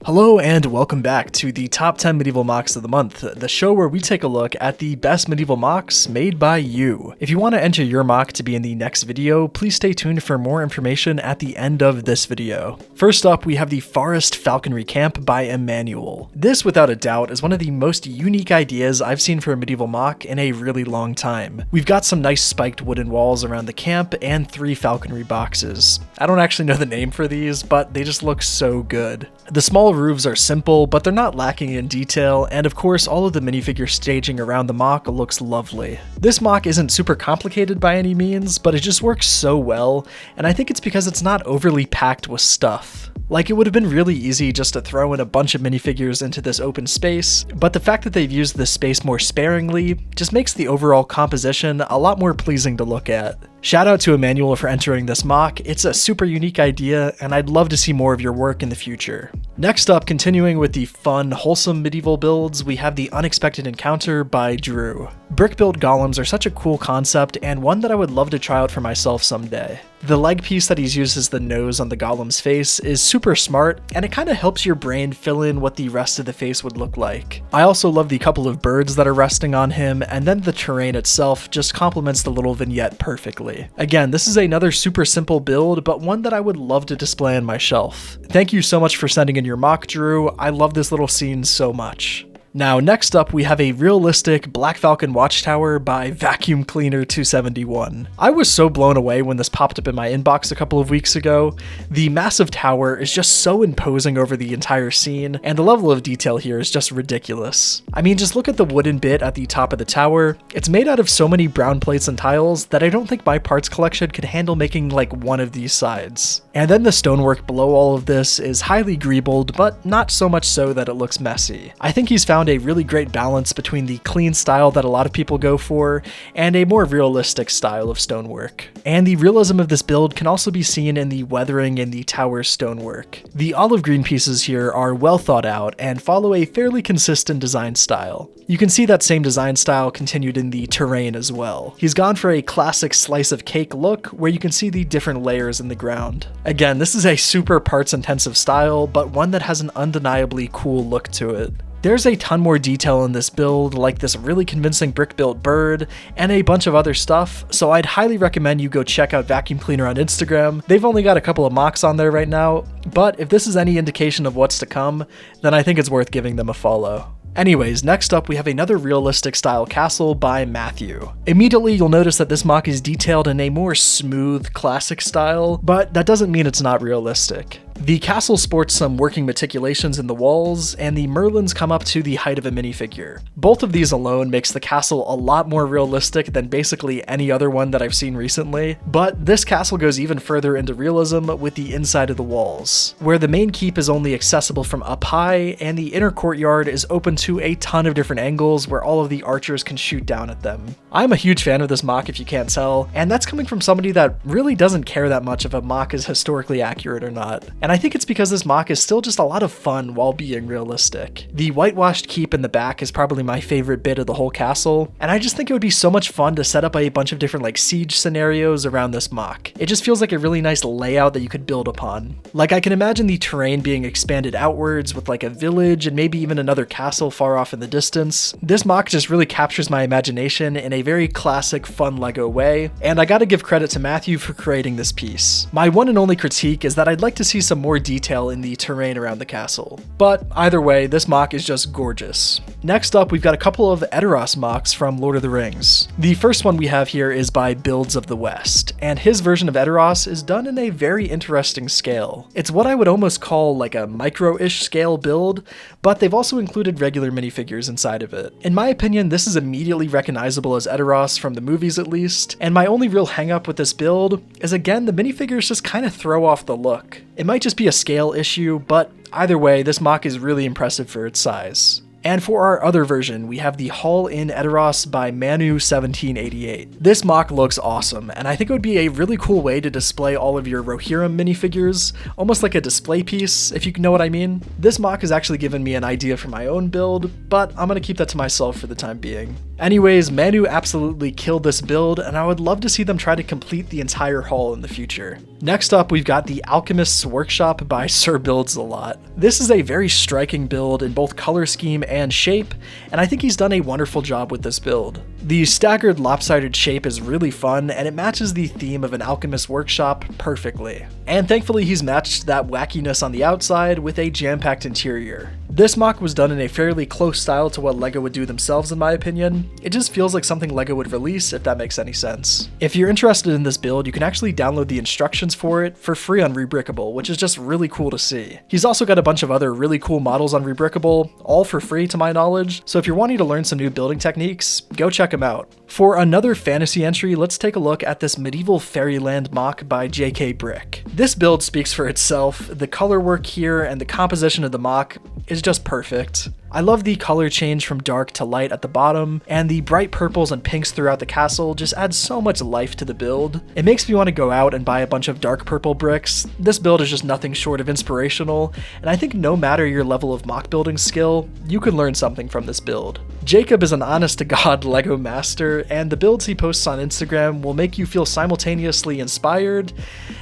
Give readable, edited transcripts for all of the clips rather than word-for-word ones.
Hello and welcome back to the top 10 medieval MOCs of the month, the show where we take a look at the best medieval MOCs made by you. If you want to enter your MOC to be in the next video, please stay tuned for more information at the end of this video. First up, we have the Forest Falconry Camp by Emmanuel. This, without a doubt, is one of the most unique ideas I've seen for a medieval MOC in a really long time. We've got some nice spiked wooden walls around the camp and 3 falconry boxes. I don't actually know the name for these, but they just look so good. The small roofs are simple, but they're not lacking in detail, and of course all of the minifigure staging around the MOC looks lovely. This MOC isn't super complicated by any means, but it just works so well, and I think it's because it's not overly packed with stuff. Like, it would have been really easy just to throw in a bunch of minifigures into this open space, but the fact that they've used this space more sparingly just makes the overall composition a lot more pleasing to look at. Shout out to Emmanuel for entering this MOC. It's a super unique idea, and I'd love to see more of your work in the future. Next up, continuing with the fun, wholesome medieval builds, we have the Unexpected Encounter by Drew. Brick-built golems are such a cool concept, and one that I would love to try out for myself someday. The leg piece that he's used as the nose on the golem's face is super smart, and it kind of helps your brain fill in what the rest of the face would look like. I also love the couple of birds that are resting on him, and then the terrain itself just complements the little vignette perfectly. Again, this is another super simple build, but one that I would love to display on my shelf. Thank you so much for sending in your MOC, Drew. I love this little scene so much. Now, next up, we have a realistic Black Falcon Watchtower by Vacuum Cleaner 271. I was so blown away when this popped up in my inbox a couple of weeks ago. The massive tower is just so imposing over the entire scene, and the level of detail here is just ridiculous. I mean, just look at the wooden bit at the top of the tower. It's made out of so many brown plates and tiles that I don't think my parts collection could handle making like one of these sides. And then the stonework below all of this is highly greebled, but not so much so that it looks messy. I think he's found a really great balance between the clean style that a lot of people go for and a more realistic style of stonework. And the realism of this build can also be seen in the weathering in the tower's stonework. The olive green pieces here are well thought out and follow a fairly consistent design style. You can see that same design style continued in the terrain as well. He's gone for a classic slice of cake look where you can see the different layers in the ground. Again, this is a super parts intensive style, but one that has an undeniably cool look to it. There's a ton more detail in this build, like this really convincing brick-built bird, and a bunch of other stuff, so I'd highly recommend you go check out Vacuum Cleaner on Instagram. They've only got a couple of MOCs on there right now, but if this is any indication of what's to come, then I think it's worth giving them a follow. Anyways, next up we have another realistic style castle by Matthew. Immediately you'll notice that this MOC is detailed in a more smooth, classic style, but that doesn't mean it's not realistic. The castle sports some working meticulations in the walls, and the merlins come up to the height of a minifigure. Both of these alone makes the castle a lot more realistic than basically any other one that I've seen recently, but this castle goes even further into realism with the inside of the walls, where the main keep is only accessible from up high, and the inner courtyard is open to a ton of different angles where all of the archers can shoot down at them. I'm a huge fan of this MOC if you can't tell, and that's coming from somebody that really doesn't care that much if a MOC is historically accurate or not. And I think it's because this MOC is still just a lot of fun while being realistic. The whitewashed keep in the back is probably my favorite bit of the whole castle, and I just think it would be so much fun to set up a bunch of different like siege scenarios around this MOC. It just feels like a really nice layout that you could build upon. Like, I can imagine the terrain being expanded outwards with like a village and maybe even another castle far off in the distance. This MOC just really captures my imagination in a very classic, fun Lego way, and I gotta give credit to Matthew for creating this piece. My one and only critique is that I'd like to see some more detail in the terrain around the castle. But either way, this MOC is just gorgeous. Next up, we've got a couple of Eros MOCs from Lord of the Rings. The first one we have here is by Buildsofthewest, and his version of Eros is done in a very interesting scale. It's what I would almost call like a micro-ish scale build, but they've also included regular minifigures inside of it. In my opinion, this is immediately recognizable as Eros from the movies at least, and my only real hang-up with this build is again the minifigures just kind of throw off the look. It might just be a scale issue, but either way, this MOC is really impressive for its size. And for our other version, we have the Hall in Eros by Manu1788. This MOC looks awesome, and I think it would be a really cool way to display all of your Rohirrim minifigures, almost like a display piece, if you know what I mean. This MOC has actually given me an idea for my own build, but I'm gonna keep that to myself for the time being. Anyways, Manu absolutely killed this build, and I would love to see them try to complete the entire hall in the future. Next up, we've got the Alchemists Workshop by Sir BuildsALot. This is a very striking build in both color scheme and shape, and I think he's done a wonderful job with this build. The staggered lopsided shape is really fun, and it matches the theme of an Alchemist Workshop perfectly. And thankfully he's matched that wackiness on the outside with a jam-packed interior. This MOC was done in a fairly close style to what LEGO would do themselves in my opinion. It just feels like something LEGO would release, if that makes any sense. If you're interested in this build, you can actually download the instructions for it for free on Rebrickable, which is just really cool to see. He's also got a bunch of other really cool models on Rebrickable, all for free to my knowledge, so if you're wanting to learn some new building techniques, go check him out. For another fantasy entry, let's take a look at this medieval Fairyland MOC by J.K. Brick. This build speaks for itself. The color work here and the composition of the MOC is just perfect. I love the color change from dark to light at the bottom, and the bright purples and pinks throughout the castle just add so much life to the build. It makes me want to go out and buy a bunch of dark purple bricks. This build is just nothing short of inspirational, and I think no matter your level of MOC building skill, you can learn something from this build. Jacob is an honest-to-God LEGO master, and the builds he posts on Instagram will make you feel simultaneously inspired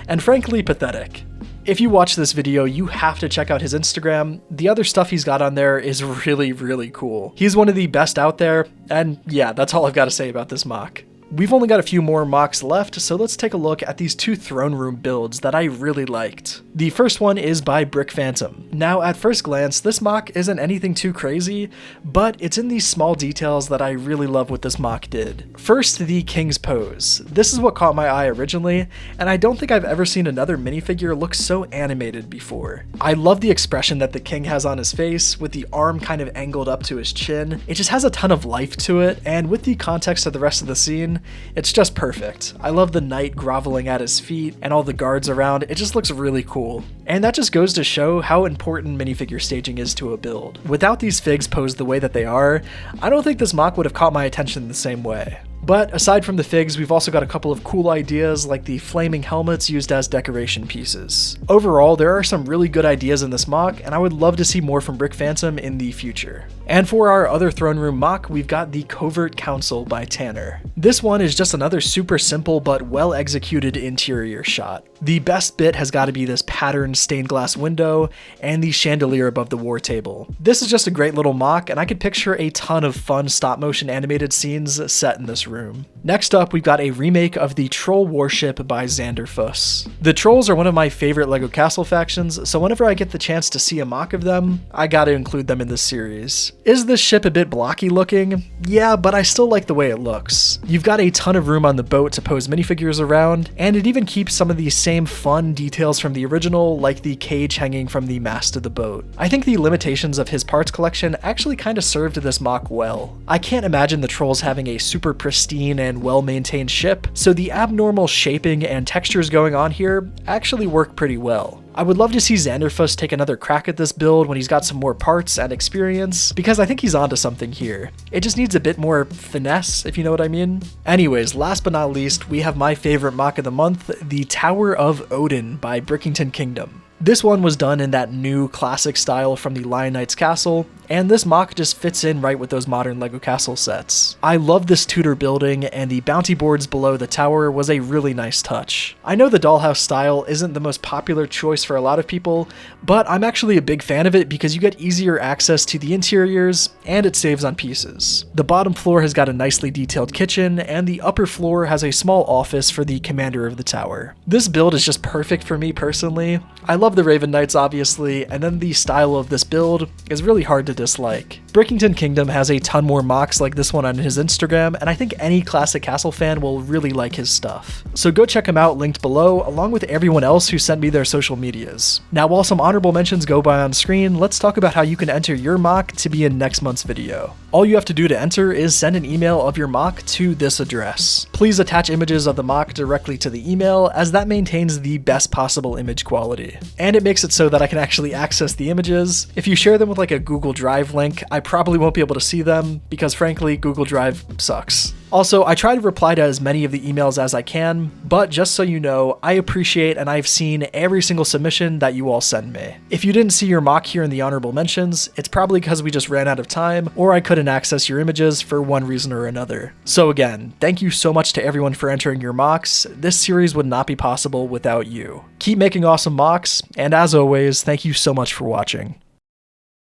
and frankly pathetic. If you watch this video, you have to check out his Instagram. The other stuff he's got on there is really, really cool. He's one of the best out there, and yeah, that's all I've got to say about this MOC. We've only got a few more MOCs left, so let's take a look at these two throne room builds that I really liked. The first one is by Brickphantom. Now, at first glance, this MOC isn't anything too crazy, but it's in these small details that I really love what this MOC did. First, the King's Pose. This is what caught my eye originally, and I don't think I've ever seen another minifigure look so animated before. I love the expression that the king has on his face, with the arm kind of angled up to his chin. It just has a ton of life to it, and with the context of the rest of the scene, it's just perfect. I love the knight groveling at his feet and all the guards around. It just looks really cool. And that just goes to show how important minifigure staging is to a build. Without these figs posed the way that they are, I don't think this MOC would have caught my attention the same way. But aside from the figs, we've also got a couple of cool ideas like the flaming helmets used as decoration pieces. Overall, there are some really good ideas in this MOC, and I would love to see more from Brickphantom in the future. And for our other throne room MOC, we've got the Covert Council by Tanner. This one is just another super simple but well executed interior shot. The best bit has got to be this patterned stained glass window and the chandelier above the war table. This is just a great little MOC, and I could picture a ton of fun stop motion animated scenes set in this room. Next up, we've got a remake of the Troll Warship by Zanderfus. The Trolls are one of my favorite LEGO Castle factions, so whenever I get the chance to see a MOC of them, I gotta include them in this series. Is this ship a bit blocky looking? Yeah, but I still like the way it looks. You've got a ton of room on the boat to pose minifigures around, and it even keeps some of the same fun details from the original, like the cage hanging from the mast of the boat. I think the limitations of his parts collection actually kind of served this MOC well. I can't imagine the Trolls having a super pristine and well-maintained ship, so the abnormal shaping and textures going on here actually work pretty well. I would love to see Zanderfus take another crack at this build when he's got some more parts and experience, because I think he's onto something here. It just needs a bit more finesse, if you know what I mean. Anyways, last but not least, we have my favorite MOC of the month, the Tower of Odin by Brickingtonkingdom. This one was done in that new classic style from the Lion Knight's castle, and this MOC just fits in right with those modern LEGO castle sets. I love this Tudor building, and the bounty boards below the tower was a really nice touch. I know the dollhouse style isn't the most popular choice for a lot of people, but I'm actually a big fan of it because you get easier access to the interiors, and it saves on pieces. The bottom floor has got a nicely detailed kitchen, and the upper floor has a small office for the commander of the tower. This build is just perfect for me personally. I love the Raven Knights obviously, and then the style of this build is really hard to dislike. Brickingtonkingdom has a ton more MOCs like this one on his Instagram, and I think any classic castle fan will really like his stuff. So go check him out, linked below, along with everyone else who sent me their social medias. Now, while some honorable mentions go by on screen, let's talk about how you can enter your MOC to be in next month's video. All you have to do to enter is send an email of your mock to this address. Please attach images of the mock directly to the email, as that maintains the best possible image quality. And it makes it so that I can actually access the images. If you share them with like a Google Drive link, I probably won't be able to see them because frankly, Google Drive sucks. Also, I try to reply to as many of the emails as I can, but just so you know, I appreciate and I've seen every single submission that you all send me. If you didn't see your mock here in the honorable mentions, it's probably because we just ran out of time or I couldn't access your images for one reason or another. So again, thank you so much to everyone for entering your mocks. This series would not be possible without you. Keep making awesome mocks, and as always, thank you so much for watching.